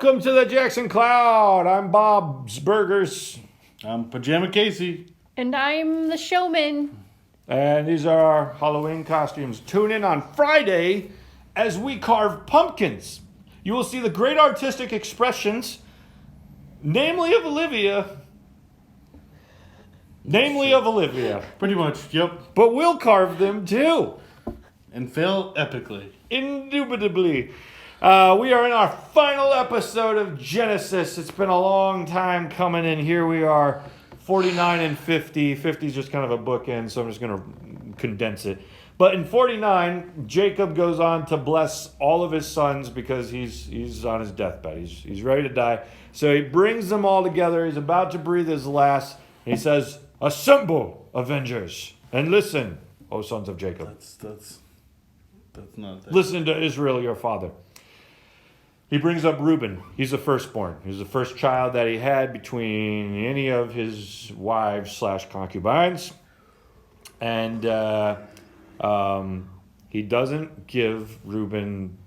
Welcome to the Jackson Cloud. I'm Bob's Burgers. I'm Pajama Casey. And I'm the showman. And these are our Halloween costumes. Tune in on Friday as we carve pumpkins. You will see the great artistic expressions, namely of Olivia. Pretty much, yep. But we'll carve them too. And fail epically. Indubitably. We are in our final episode of Genesis. It's been a long time coming, and here we are, 49 and 50. 50 is just kind of a bookend, so I'm just going to condense it. But in 49, Jacob goes on to bless all of his sons because he's on his deathbed. He's ready to die. So he brings them all together. He's about to breathe his last. And he says, "Assemble, avengers, and listen, O sons of Jacob." That's not that. Listen to Israel, your father. He brings up Reuben. He's the firstborn. He's the first child that he had between any of his wives / concubines. And he doesn't give Reuben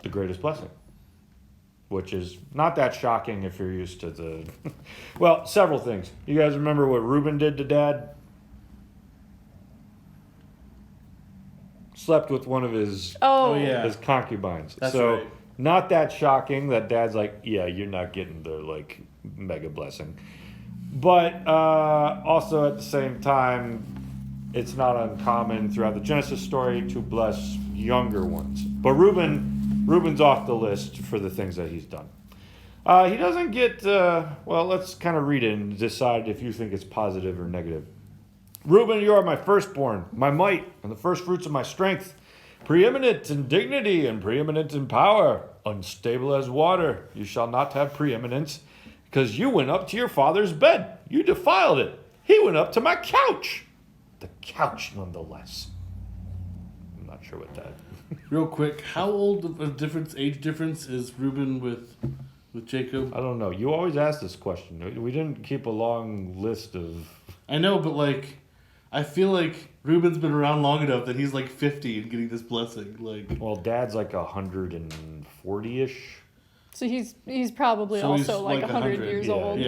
the greatest blessing, which is not that shocking if you're used to the... Well, several things. You guys remember what Reuben did to Dad? Slept with one of his his concubines. That's so right. Not that shocking that Dad's like, yeah, you're not getting the like mega blessing. But also at the same time, it's not uncommon throughout the Genesis story to bless younger ones. But Reuben's off the list for the things that he's done. He doesn't get, well, let's kind of read it and decide if you think it's positive or negative. Reuben, you are my firstborn, my might, and the first fruits of my strength. Preeminent in dignity and preeminent in power, unstable as water. You shall not have preeminence, because you went up to your father's bed. You defiled it. He went up to my couch. The couch, nonetheless. I'm not sure what that... Real quick, how old of a age difference is Reuben with Jacob? I don't know. You always ask this question. We didn't keep a long list of... I know, but like, I feel like Reuben's been around long enough that he's like 50 and getting this blessing. Like, Well, Dad's like 140-ish. So he's probably So he's also like 100 years yeah, old.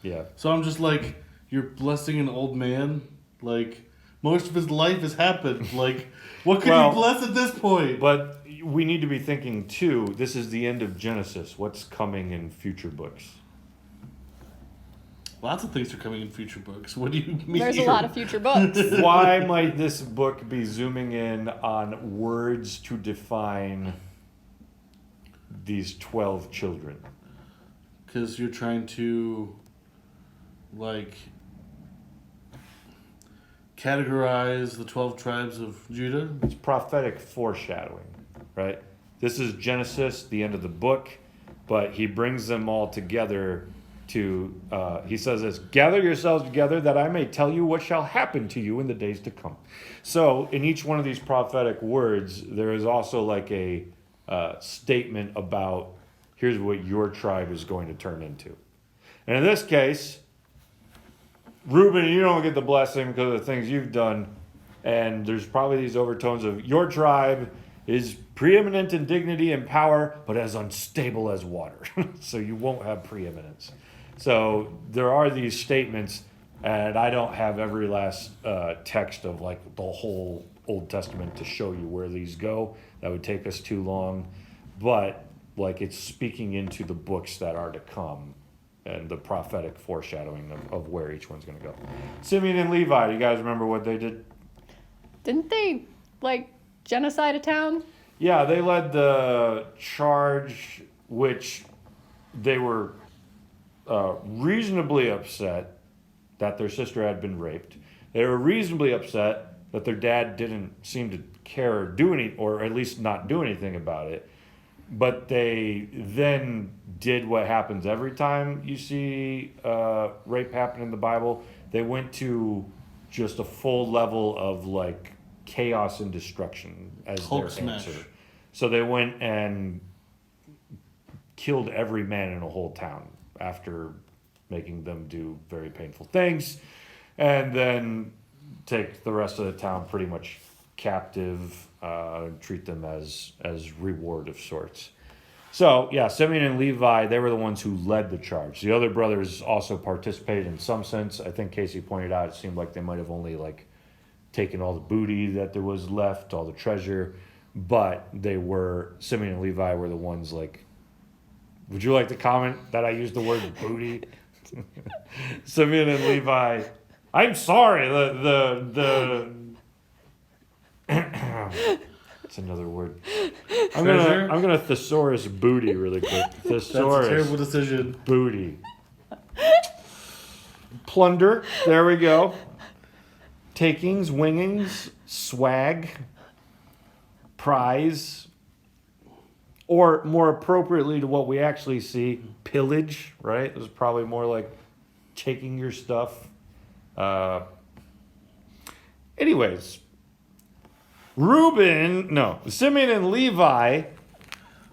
yeah. So I'm just like, you're blessing an old man? Like, most of his life has happened. Like, what could you bless at this point? But we need to be thinking, too, this is the end of Genesis. What's coming in future books? Lots of things are coming in future books. What do you mean? There's a lot of future books. Why might this book be zooming in on words to define these 12 children? Because you're trying to, like, categorize the 12 tribes of Judah. It's prophetic foreshadowing, right? This is Genesis, the end of the book, but he brings them all together to, he says this, "Gather yourselves together that I may tell you what shall happen to you in the days to come." So in each one of these prophetic words, there is also like a statement about here's what your tribe is going to turn into. And in this case, Reuben, you don't get the blessing because of the things you've done. And there's probably these overtones of your tribe is preeminent in dignity and power, but as unstable as water. So you won't have preeminence. So there are these statements, and I don't have every last text of like the whole Old Testament to show you where these go. That would take us too long. But like it's speaking into the books that are to come and the prophetic foreshadowing of where each one's going to go. Simeon and Levi, do you guys remember what they did? Didn't they, like, genocide a town? Yeah, they led the charge, which they were reasonably upset that their sister had been raped. They were reasonably upset that their dad didn't seem to care or do any, or at least not do anything about it. But they then did what happens every time you see rape happen in the Bible. They went to just a full level of like chaos and destruction as Hulk their answer. smash. So they went and killed every man in a whole town after making them do very painful things, and then take the rest of the town pretty much captive, treat them as reward of sorts. So, yeah, Simeon and Levi, they were the ones who led the charge. The other brothers also participated in some sense. I think Casey pointed out it seemed like they might have only, like, taken all the booty that there was left, all the treasure. But Simeon and Levi were the ones, like, would you like to comment that I used the word booty? Simeon and Levi, I'm sorry, it's another word. I'm gonna thesaurus booty really quick. Thesaurus. That's a terrible decision. Booty. Plunder. There we go. Takings, wingings, swag, prize, or more appropriately to what we actually see, pillage. Right? It was probably more like taking your stuff. Anyways. Simeon and Levi,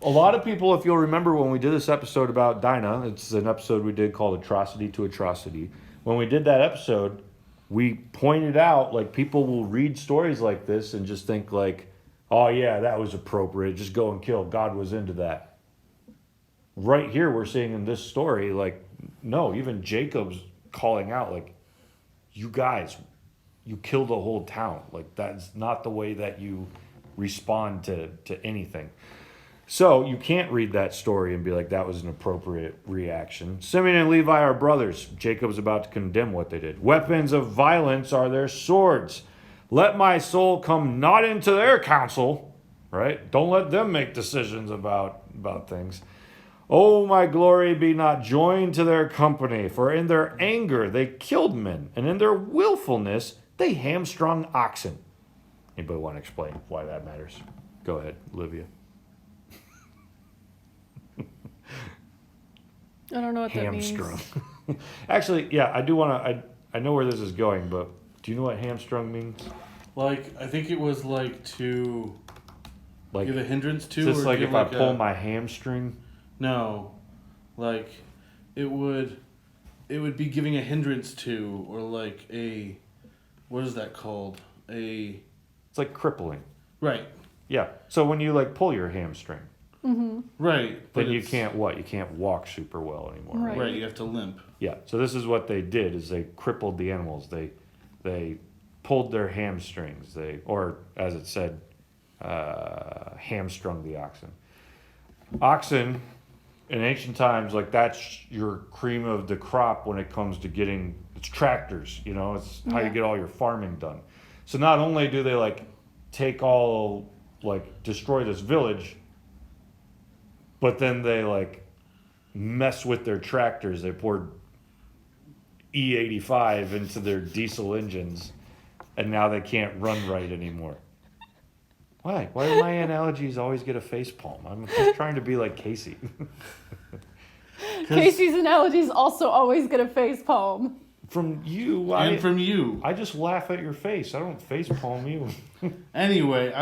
a lot of people, if you'll remember when we did this episode about Dinah, it's an episode we did called Atrocity to Atrocity. When we did that episode, we pointed out, like, people will read stories like this and just think, like, oh, yeah, that was appropriate. Just go and kill. God was into that. Right here, we're seeing in this story, like, no, even Jacob's calling out, like, you guys, you killed a whole town. Like, that's not the way that you respond to anything. So you can't read that story and be like, that was an appropriate reaction. Simeon and Levi are brothers. Jacob's about to condemn what they did. Weapons of violence are their swords. Let my soul come not into their counsel, right? Don't let them make decisions about things. Oh, my glory be not joined to their company, for in their anger they killed men, and in their willfulness they hamstrung oxen. Anybody want to explain why that matters? Go ahead, Olivia. I don't know what that means. Hamstrung. Actually, yeah, I do want to. I know where this is going, but do you know what hamstrung means? Like, I think it was like to Like, give a hindrance to. is this or like give if I pull my hamstring? No, like it would be giving a hindrance to, or like a, what is that called? It's like crippling. Right. Yeah. So when you like pull your hamstring, Right. then you can't what? You can't walk super well anymore. Right. Right. You have to limp. Yeah. So this is what they did: is they crippled the animals. They pulled their hamstrings. Or as it said, hamstrung the oxen. Oxen, in ancient times, like, that's your cream of the crop when it comes to getting. It's tractors. You know, it's how you get all your farming done. So not only do they like take all, like, destroy this village, but then they like mess with their tractors. They poured E85 into their diesel engines, and now they can't run right anymore. Why? Why do my analogies always get a face palm? I'm just trying to be like Casey. Casey's analogies also always get a face palm. From you, From you. I just laugh at your face. I don't face palm you. Anyway,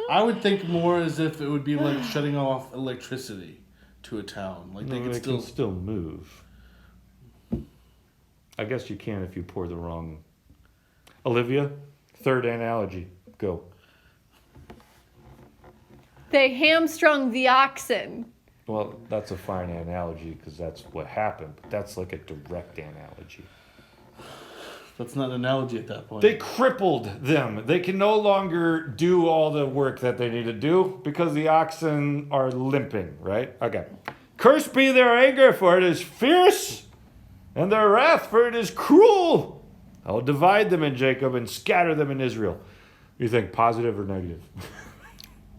I would think more as if it would be like shutting off electricity to a town. Like they could can still move. I guess you can if you pour the wrong. Olivia, third analogy, go. They hamstrung the oxen. Well, that's a fine analogy because that's what happened, but that's like a direct analogy. That's not an analogy at that point. They crippled them. They can no longer do all the work that they need to do because the oxen are limping, right? Okay. Cursed be their anger, for it is fierce, and their wrath, for it is cruel. I will divide them in Jacob and scatter them in Israel. You think positive or negative?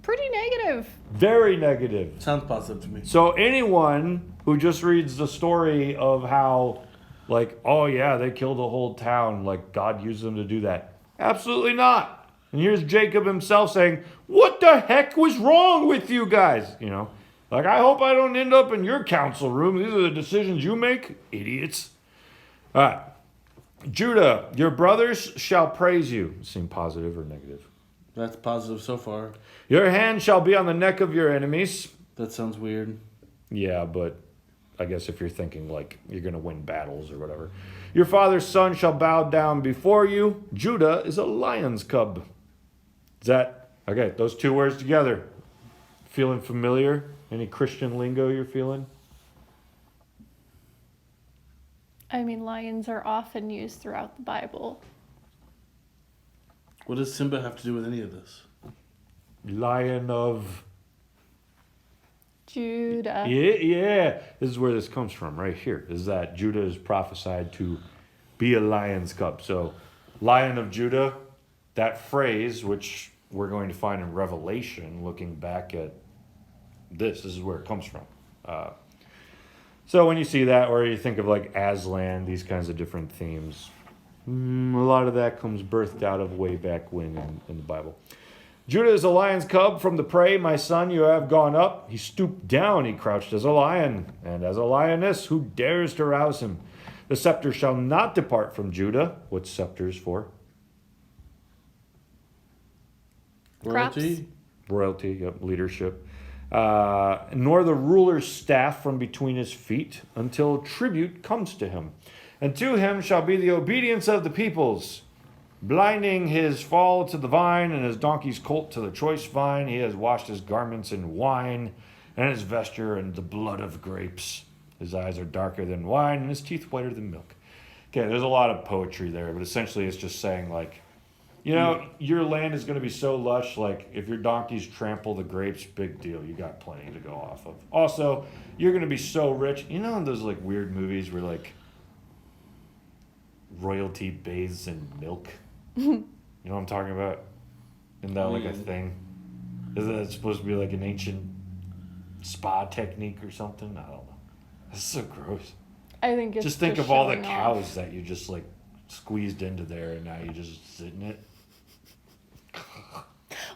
Pretty negative. Very negative. Sounds positive to me. So anyone who just reads the story of how, like, oh yeah, they killed a whole town, like God used them to do that. Absolutely not. And here's Jacob himself saying, what the heck was wrong with you guys? You know, like, I hope I don't end up in your council room. These are the decisions you make, idiots. All right. Judah, your brothers shall praise you. Seem positive or negative? That's positive so far. Your hand shall be on the neck of your enemies. That sounds weird. Yeah, but I guess if you're thinking like you're going to win battles or whatever. Your father's son shall bow down before you. Judah is a lion's cub. Is that, okay, those two words together. Feeling familiar? Any Christian lingo you're feeling? I mean, lions are often used throughout the Bible. What does Simba have to do with any of this? Lion of... Judah. Yeah. This is where this comes from, right here. Is that Judah is prophesied to be a lion's cub. So, Lion of Judah, that phrase, which we're going to find in Revelation, looking back at this is where it comes from. So when you see that, or you think of like Aslan, these kinds of different themes, a lot of that comes birthed out of way back when in the Bible. Judah is a lion's cub from the prey, my son, you have gone up. He stooped down, he crouched as a lion, and as a lioness, who dares to rouse him? The scepter shall not depart from Judah. What's scepters for? Royalty? Royalty, yep, leadership. Nor the ruler's staff from between his feet, until tribute comes to him. And to him shall be the obedience of the peoples. Blinding his fall to the vine, and his donkey's colt to the choice vine. He has washed his garments in wine, and his vesture in the blood of grapes. His eyes are darker than wine, and his teeth whiter than milk. Okay, there's a lot of poetry there, but essentially it's just saying, like, you know, your land is going to be so lush, like, if your donkeys trample the grapes, big deal. You got plenty to go off of. Also, you're going to be so rich. You know in those, like, weird movies where, like, royalty bathes in milk? You know what I'm talking about? Isn't that, like, a thing? Isn't that supposed to be, like, an ancient spa technique or something? I don't know. That's so gross. I think it's just think of all the showing cows off. that you just, like, squeezed into there, and now you just sit in it.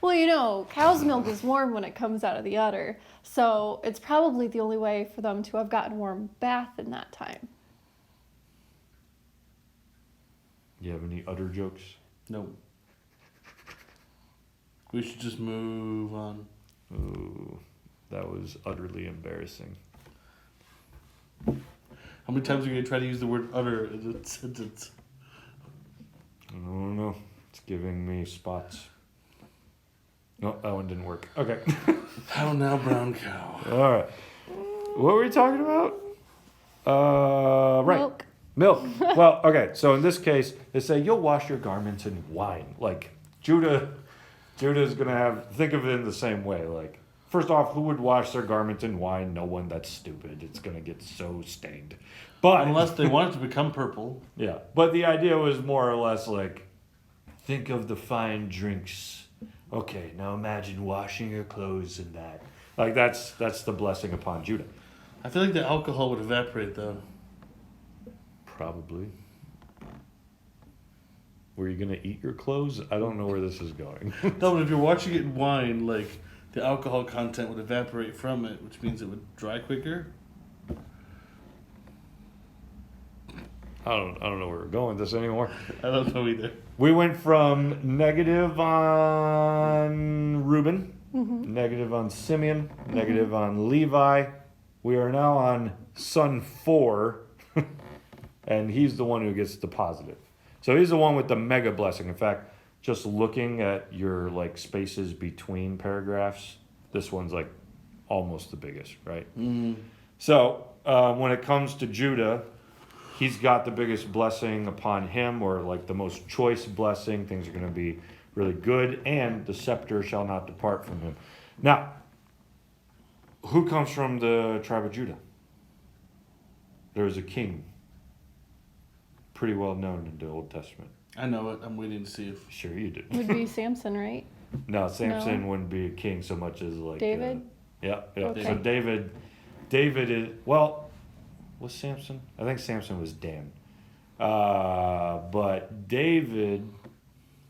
Well, you know, cow's milk is warm when it comes out of the udder, so it's probably the only way for them to have gotten warm bath in that time. You have any udder jokes? No. We should just move on. Ooh, that was utterly embarrassing. How many times are you going to try to use the word utter in a sentence? I don't know. It's giving me spots. No, that one didn't work. Okay. How now, brown cow? All right. What were we talking about? Right. Milk. Well, okay. So in this case, they say you'll wash your garments in wine. Like Judah's gonna have. Think of it in the same way. Like, first off, who would wash their garments in wine? No one. That's stupid. It's gonna get so stained. But Unless they want it to become purple. yeah. But the idea was more or less like, think of the fine drinks. Okay, now imagine washing your clothes in that. Like that's the blessing upon Judah. I feel like the alcohol would evaporate though. Probably. Were you gonna eat your clothes? I don't know where this is going. No, but if you're watching it in wine, like the alcohol content would evaporate from it, which means it would dry quicker. I don't know where we're going with this anymore. I don't know either. We went from negative on Reuben, negative on Simeon, negative on Levi. We are now on son 4, and he's the one who gets the positive. So he's the one with the mega blessing. In fact, just looking at your like spaces between paragraphs, this one's like almost the biggest, right? So when it comes to Judah, he's got the biggest blessing upon him, or like the most choice blessing. Things are going to be really good, and the scepter shall not depart from him. Now, who comes from the tribe of Judah? There's a king, pretty well known in the Old Testament. I know it. I'm waiting to see if. Sure you do. Would be Samson, right? No, Samson No. wouldn't be a king so much as like... David? Yeah. Okay. So David is... Well, was Samson? I think Samson was Dan. But David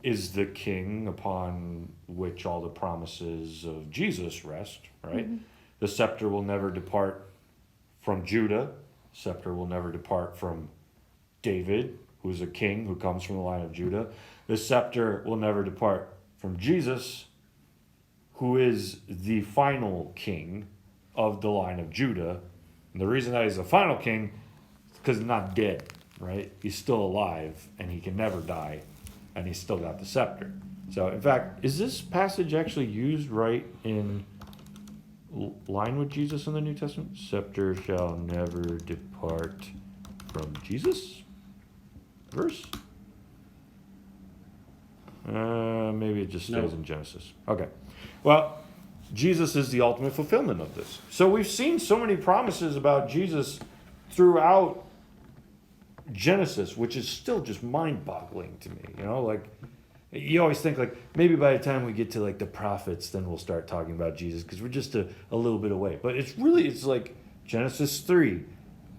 is the king upon which all the promises of Jesus rest, right? The scepter will never depart from Judah. Scepter will never depart from David, who is a king who comes from the line of Judah. The scepter will never depart from Jesus, who is the final king of the line of Judah. And the reason that he's the final king is because he's not dead, right? He's still alive, and he can never die, and he's still got the scepter. So, in fact, is this passage actually used right in line with Jesus in the New Testament? Scepter shall never depart from Jesus? Verse? Maybe it just stays Nope. in Genesis. Okay. Well, Jesus is the ultimate fulfillment of this. So we've seen so many promises about Jesus throughout Genesis, which is still just mind-boggling to me. You know, like, you always think, like, maybe by the time we get to, like, the prophets, then we'll start talking about Jesus, because we're just a little bit away. But it's like Genesis 3.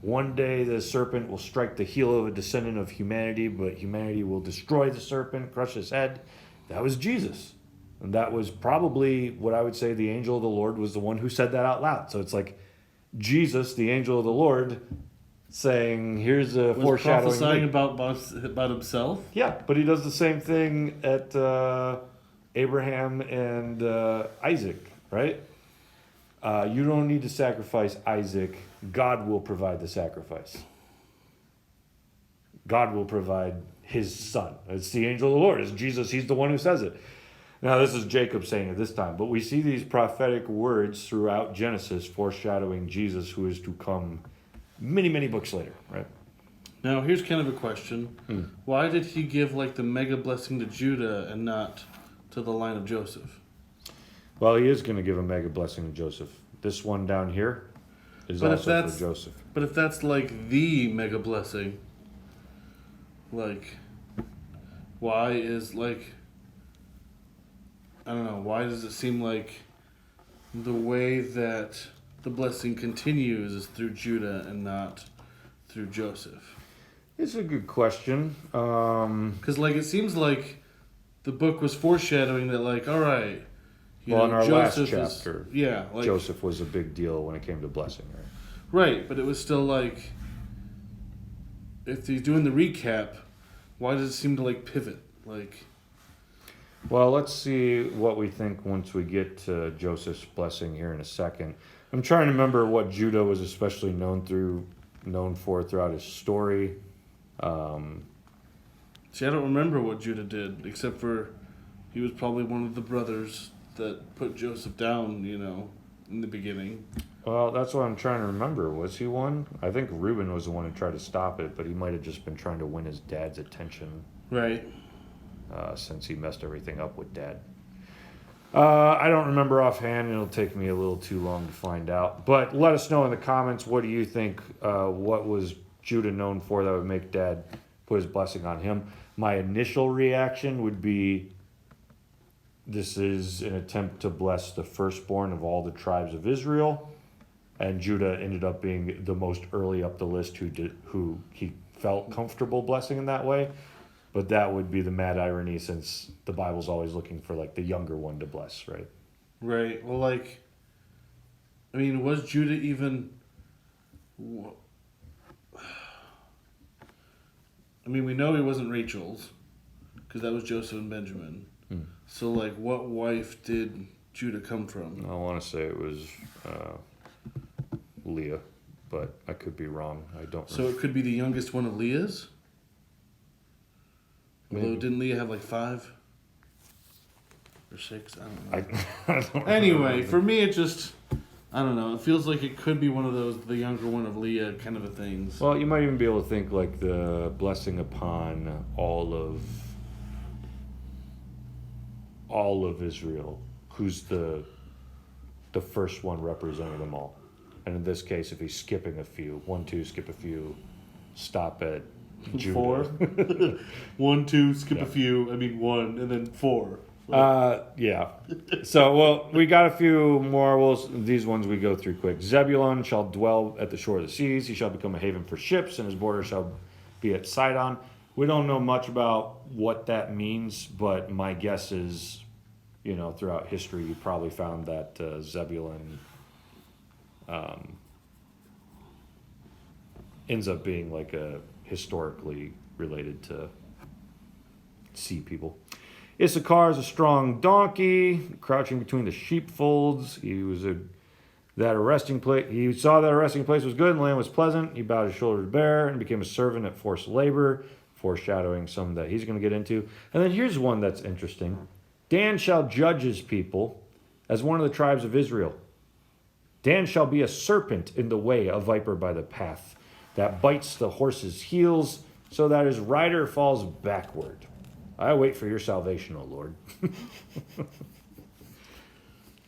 One day the serpent will strike the heel of a descendant of humanity, but humanity will destroy the serpent, crush his head. That was Jesus. And that was probably what I would say the angel of the Lord was the one who said that out loud. So it's like Jesus, the angel of the Lord, saying, here's a Was foreshadowing. prophesying about himself? Yeah, but he does the same thing at Abraham and Isaac, right? You don't need to sacrifice Isaac. God will provide the sacrifice. God will provide his son. It's the angel of the Lord. It's Jesus. He's the one who says it. Now, this is Jacob saying it this time, but we see these prophetic words throughout Genesis foreshadowing Jesus, who is to come many, many books later, right? Now, here's kind of a question. Why did he give, like, the mega blessing to Judah and not to the line of Joseph? Well, he is going to give a mega blessing to Joseph. This one down here is But if also that's- for Joseph. But if that's, like, the mega blessing, like, why is, like, I don't know, why does it seem like the way that the blessing continues is through Judah and not through Joseph? It's a good question. Because, like, it seems like the book was foreshadowing that, like, all right, Well, in our last Joseph chapter, yeah, like, Joseph was a big deal when it came to blessing, right? right, but it was still like, if he's doing the recap, why does it seem to, like, pivot? Like, Well, let's see what we think once we get to Joseph's blessing here in a second. I'm trying to remember what Judah was especially known for throughout his story. see, I don't remember what Judah did, except for he was probably one of the brothers that put Joseph down, in the beginning. Well, that's what I'm trying to remember. Was he one? I think Reuben was the one who tried to stop it, but he might have just been trying to win his dad's attention. Right. Since he messed everything up with Dad. I don't remember offhand, and it'll take me a little too long to find out. But let us know in the comments, what do you think, what was Judah known for that would make Dad put his blessing on him? My initial reaction would be, this is an attempt to bless the firstborn of all the tribes of Israel, and Judah ended up being the most early up the list who he felt comfortable blessing in that way. But that would be the mad irony, since the Bible's always looking for, like, the younger one to bless, right? Right. Well, like, I mean, was Judah even? I mean, we know he wasn't Rachel's, because that was Joseph and Benjamin. So, like, what wife did Judah come from? I want to say it was Leah, but I could be wrong. I don't So it could be the youngest one of Leah's? Although, Maybe. didn't Leah have like 5 or 6? I don't know. I don't Anyway, remember. for me, it just, I don't know. It feels like it could be one of those, the younger one of Leah kind of a things. Well, you might even be able to think, like, the blessing upon all of Israel, who's the first one representing them all. And in this case, if he's skipping a few, 1, 2, skip a few, stop at Judah. 4. 1, 2, skip Yeah. a few. I mean 1, and then 4. Yeah. So, well, we got a few more. These ones we go through quick. Zebulun shall dwell at the shore of the seas. He shall become a haven for ships, and his border shall be at Sidon. We don't know much about what that means, but my guess is, throughout history, you probably found that Zebulun ends up being like a historically related to sea people. Issachar is a strong donkey, crouching between the sheepfolds. He saw that a resting place was good and the land was pleasant. He bowed his shoulder to bear and became a servant at forced labor, foreshadowing some that he's going to get into. And then here's one that's interesting. Dan shall judge his people as one of the tribes of Israel. Dan shall be a serpent in the way, a viper by the path, that bites the horse's heels, so that his rider falls backward. I wait for your salvation, O Lord.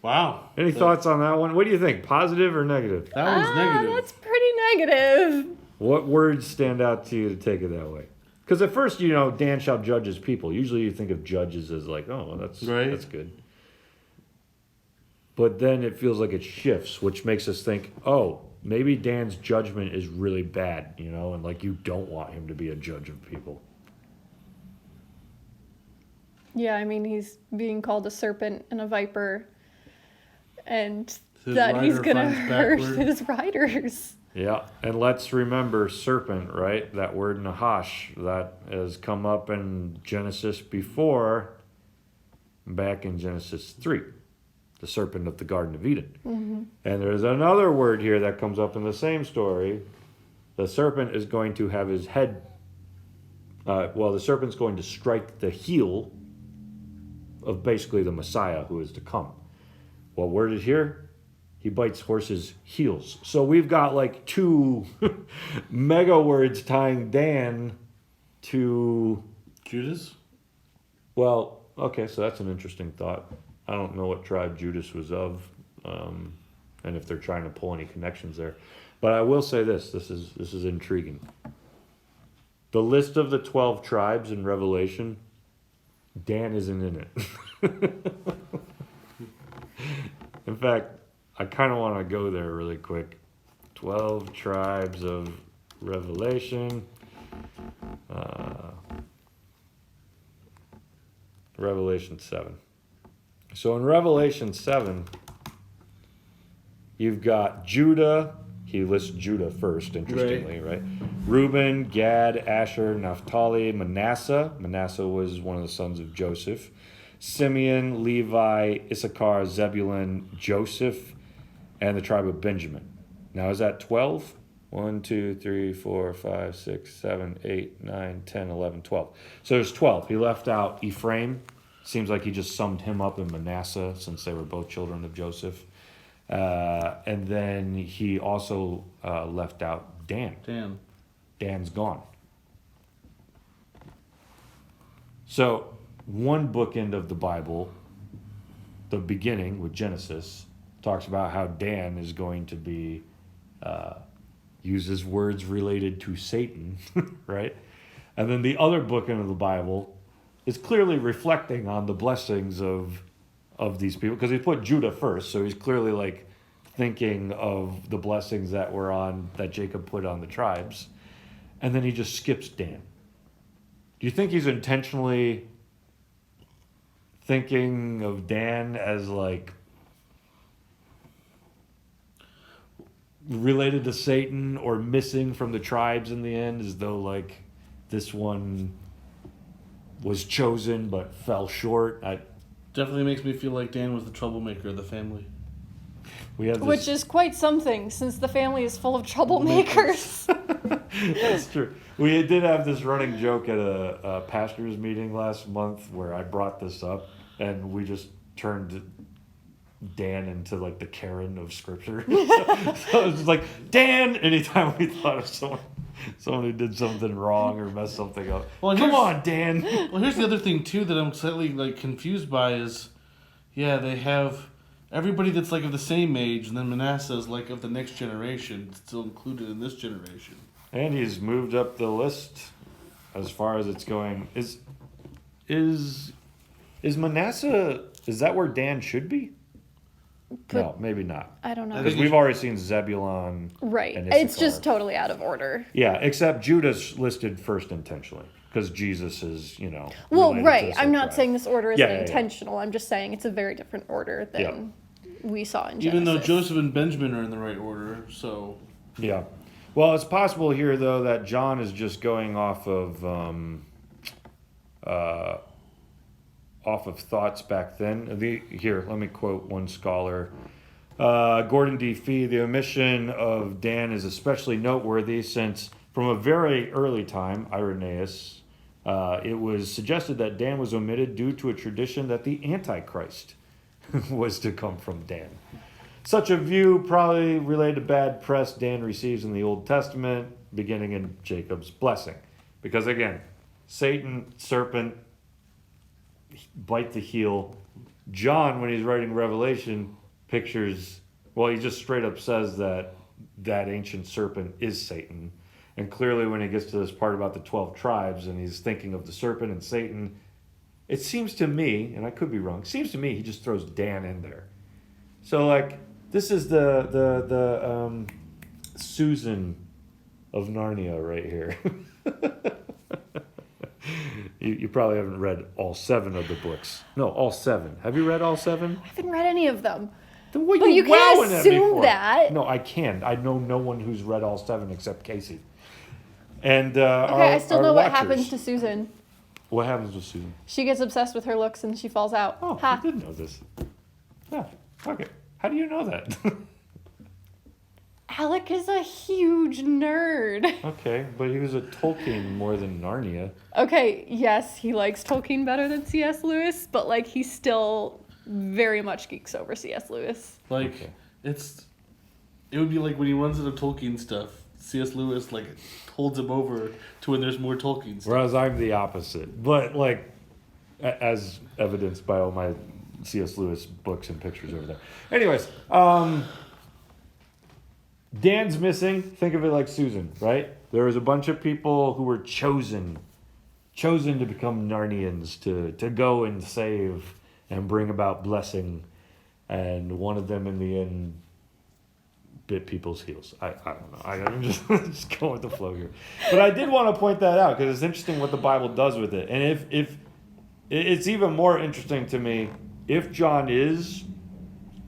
Wow. Any thoughts on that one? What do you think? Positive or negative? That one's negative. That's pretty negative. What words stand out to you to take it that way? Because at first, Dan shall judge his people. Usually you think of judges as like, oh, well, that's good. But then it feels like it shifts, which makes us think, oh, maybe Dan's judgment is really bad, and like you don't want him to be a judge of people. Yeah, I mean, he's being called a serpent and a viper, and His that he's rider going to finds hurt backward. his riders. Yeah, and let's remember serpent, right? That word Nahash, that has come up in Genesis before, back in Genesis 3, the serpent of the Garden of Eden. Mm-hmm. And there's another word here that comes up in the same story. The serpent is going to have his head, the serpent's going to strike the heel of basically the Messiah who is to come. What word is here? He bites horses' heels. So we've got like two mega words tying Dan to... Judas? Well, okay, so that's an interesting thought. I don't know what tribe Judas was of, and if they're trying to pull any connections there. But I will say this is intriguing. The list of the 12 tribes in Revelation, Dan isn't in it. In fact, I kind of want to go there really quick. 12 tribes of Revelation. Revelation 7. So in Revelation 7, you've got Judah. He lists Judah first, interestingly, right? Reuben, Gad, Asher, Naphtali, Manasseh. Manasseh was one of the sons of Joseph. Simeon, Levi, Issachar, Zebulun, Joseph, and the tribe of Benjamin. Now, is that 12? 1, 2, 3, 4, 5, 6, 7, 8, 9, 10, 11, 12. So there's 12. He left out Ephraim. Seems like he just summed him up in Manasseh since they were both children of Joseph. And then he also left out Dan. Dan's gone. So one bookend of the Bible, the beginning with Genesis, talks about how Dan is going to be, uses words related to Satan, right? And then the other bookend of the Bible is clearly reflecting on the blessings of these people, because he put Judah first, so he's clearly like thinking of the blessings that Jacob put on the tribes, and then he just skips Dan. Do you think he's intentionally thinking of Dan as like related to Satan or missing from the tribes in the end, as though like this one was chosen but fell short? Definitely makes me feel like Dan was the troublemaker of the family. We have this, Which is quite something, since the family is full of troublemakers. That's true. We did have this running joke at a pastor's meeting last month where I brought this up, and we just turned Dan into like the Karen of Scripture. So it was like, Dan, anytime we thought of someone who did something wrong or messed something up. Well, come on, Dan. Well, here's the other thing too that I'm slightly like confused by is, yeah, they have everybody that's like of the same age, and then Manasseh is like of the next generation, still included in this generation. And he's moved up the list as far as it's going. Is Manasseh, is that where Dan should be? No, maybe not. I don't know. Because we've already seen Zebulun. Right. And It's Issachar. just totally out of order. Yeah, except Judah's listed first intentionally, because Jesus is, Well, related right. to I'm not tribe. saying this order isn't Yeah. intentional. I'm just saying it's a very different order than we saw in Genesis. Even though Joseph and Benjamin are in the right order, so Yeah. Well, it's possible here, though, that John is just going off of thoughts back then. Here, let me quote one scholar. Gordon D. Fee, the omission of Dan is especially noteworthy since from a very early time, Irenaeus, it was suggested that Dan was omitted due to a tradition that the Antichrist was to come from Dan. Such a view probably related to bad press Dan receives in the Old Testament, beginning in Jacob's blessing. Because again, Satan, serpent, bite the heel. John, when he's writing Revelation, pictures, well, he just straight up says that ancient serpent is Satan. And clearly when he gets to this part about the 12 tribes and he's thinking of the serpent and Satan, it seems to me, and I could be wrong, seems to me he just throws Dan in there. So like, this is the Susan of Narnia right here. You probably haven't read all 7 of the books. No, all 7. Have you read all 7? I haven't read any of them. Then what But you can't wowing at me assume for? that. No, I can. I know no one who's read all 7 except Casey. And Okay, I still know what watchers. happens to Susan. What happens with Susan? She gets obsessed with her looks and she falls out. Oh, Ha. I did know this. Yeah, okay. How do you know that? Alec is a huge nerd. Okay, but he was a Tolkien more than Narnia. Okay, yes, he likes Tolkien better than C.S. Lewis, but like he still very much geeks over C.S. Lewis. Like, Okay. it would be like when he runs into Tolkien stuff, C.S. Lewis, like, holds him over to when there's more Tolkien stuff. Whereas I'm the opposite. But, like, as evidenced by all my C.S. Lewis books and pictures over there. Anyways, Dan's missing. Think of it like Susan, right? There was a bunch of people who were chosen to become Narnians, to go and save and bring about blessing. And one of them in the end bit people's heels. I don't know. I'm just going with the flow here. But I did want to point that out because it's interesting what the Bible does with it. And if it's even more interesting to me if John is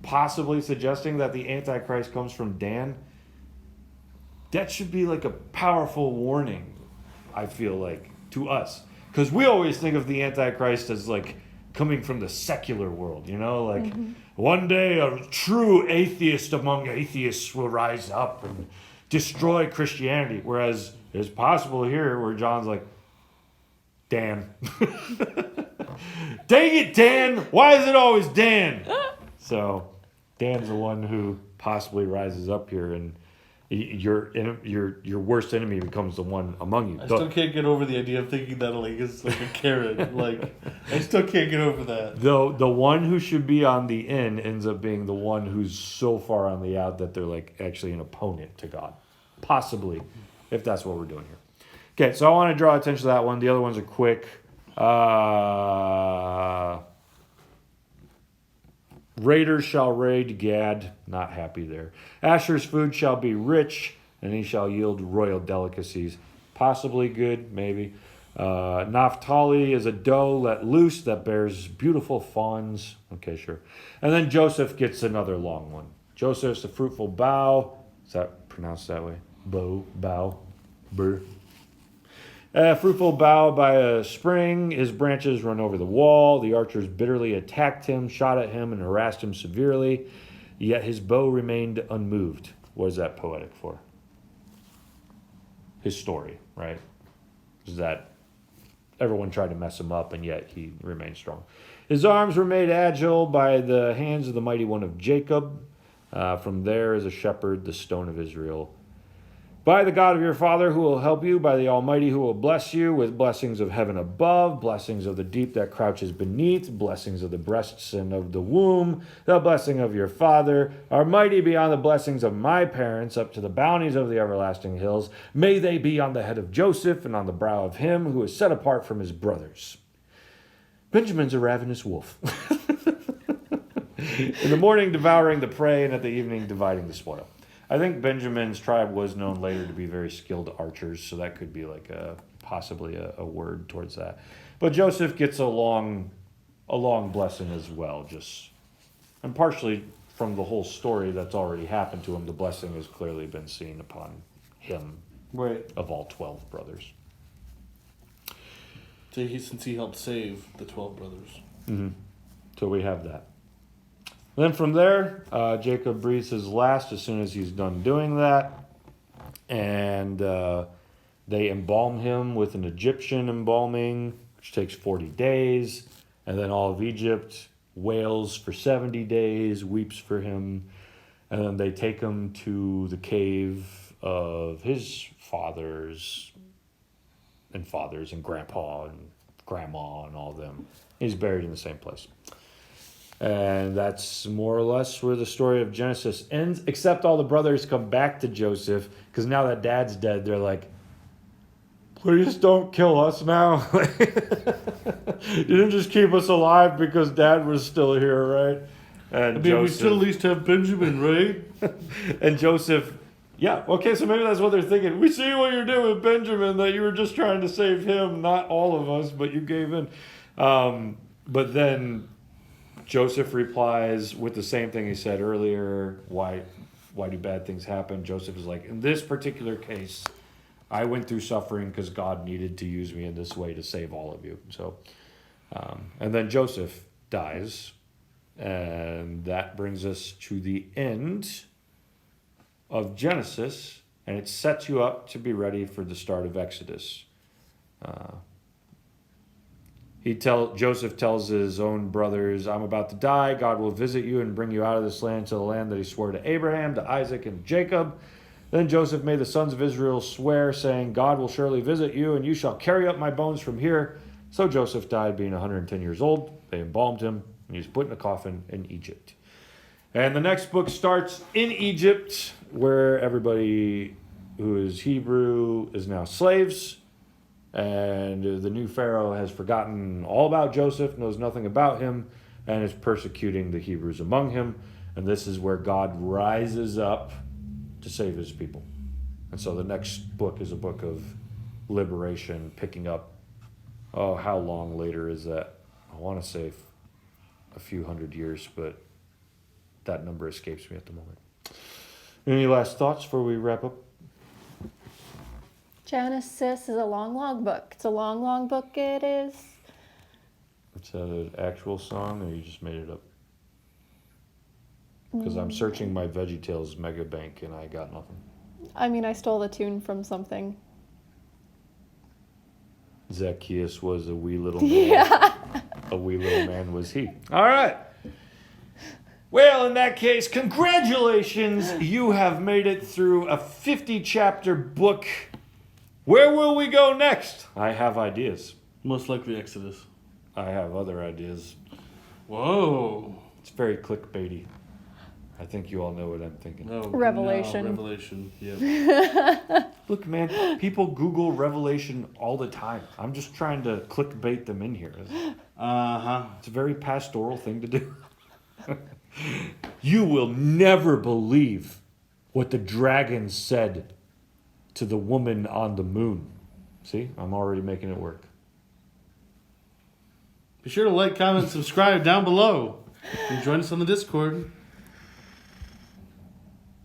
possibly suggesting that the Antichrist comes from Dan, that should be like a powerful warning, I feel like, to us. Because we always think of the Antichrist as like coming from the secular world, you know? Like, one day a true atheist among atheists will rise up and destroy Christianity. Whereas it's possible here where John's like, Dan. Dang it, Dan! Why is it always Dan? So Dan's the one who possibly rises up here, and your worst enemy becomes the one among you. I still can't get over the idea of thinking that like it's like a Karen. Like, I still can't get over that. Though the one who should be on the in ends up being the one who's so far on the out that they're like actually an opponent to God. Possibly, if that's what we're doing here. Okay, so I want to draw attention to that one. The other ones are quick. Raiders shall raid Gad, not happy there. Asher's food shall be rich, and he shall yield royal delicacies. Possibly good, maybe. Naphtali is a doe let loose that bears beautiful fawns. Okay, sure. And then Joseph gets another long one. Joseph's a fruitful bough. Is that pronounced that way? Bow, burr. Fruitful bough by a spring, his branches run over the wall. The archers bitterly attacked him, shot at him, and harassed him severely. Yet his bow remained unmoved. What is that poetic for? His story, right? Is that everyone tried to mess him up, and yet he remained strong. His arms were made agile by the hands of the mighty one of Jacob. From there is a shepherd, the stone of Israel. By the God of your father who will help you, by the Almighty who will bless you with blessings of heaven above, blessings of the deep that crouches beneath, blessings of the breasts and of the womb, the blessing of your father, are mighty beyond the blessings of my parents, up to the bounties of the everlasting hills. May they be on the head of Joseph and on the brow of him who is set apart from his brothers. Benjamin's a ravenous wolf. In the morning devouring the prey, and at the evening dividing the spoil. I think Benjamin's tribe was known later to be very skilled archers, so that could be like possibly a word towards that. But Joseph gets a long blessing as well, and partially from the whole story that's already happened to him, the blessing has clearly been seen upon him, Right. of all 12 brothers. So since he helped save the 12 brothers. Mm-hmm. So we have that. Then from there, Jacob breathes his last as soon as he's done doing that. And they embalm him with an Egyptian embalming, which takes 40 days. And then all of Egypt wails for 70 days, weeps for him. And then they take him to the cave of his fathers and grandpa and grandma and all of them. He's buried in the same place. And that's more or less where the story of Genesis ends, except all the brothers come back to Joseph, because now that dad's dead, they're like, please don't kill us now. You didn't just keep us alive because dad was still here, right? And I mean, we still at least have Benjamin, right? And Joseph, yeah, okay, so maybe that's what they're thinking. We see what you're doing with Benjamin, that you were just trying to save him, not all of us, but you gave in. But then Joseph replies with the same thing he said earlier. Why do bad things happen? Joseph is like, in this particular case, I went through suffering because God needed to use me in this way to save all of you. So, and then Joseph dies. And that brings us to the end of Genesis, and it sets you up to be ready for the start of Exodus. Joseph tells his own brothers, I'm about to die. God will visit you and bring you out of this land to the land that he swore to Abraham, to Isaac, and Jacob. Then Joseph made the sons of Israel swear, saying, God will surely visit you, and you shall carry up my bones from here. So Joseph died, being 110 years old. They embalmed him, and he was put in a coffin in Egypt. And the next book starts in Egypt, where everybody who is Hebrew is now slaves. And the new Pharaoh has forgotten all about Joseph, knows nothing about him, and is persecuting the Hebrews among him. And this is where God rises up to save his people. And so the next book is a book of liberation, picking up, how long later is that? I want to say a few hundred years, but that number escapes me at the moment. Any last thoughts before we wrap up? Genesis is a long book. It's a long book, it is. Is that an actual song, or you just made it up? Because I'm searching my VeggieTales Mega Bank, and I got nothing. I mean, I stole the tune from something. Zacchaeus was a wee little man. Yeah. A wee little man was he. All right. Well, in that case, congratulations. You have made it through a 50-chapter book. Where will we go next? I have ideas. Most likely Exodus. I have other ideas. Whoa. It's very clickbaity. I think you all know what I'm thinking. No, Revelation. No, Revelation. Yeah. Look, man, people Google Revelation all the time. I'm just trying to clickbait them in here. It's a very pastoral thing to do. You will never believe what the dragon said to the woman on the moon. See, I'm already making it work. Be sure to like, comment, subscribe down below. And join us on the Discord.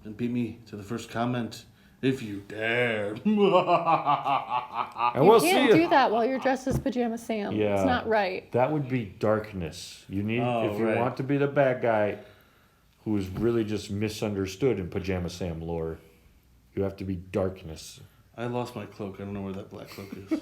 And beat me to the first comment if you dare. And You we'll see can't you. do that while you're dressed as Pajama Sam. Yeah. It's not right. That would be darkness. You need, if you right. want to be the bad guy who is really just misunderstood in Pajama Sam lore, you have to be darkness. I lost my cloak. I don't know where that black cloak is.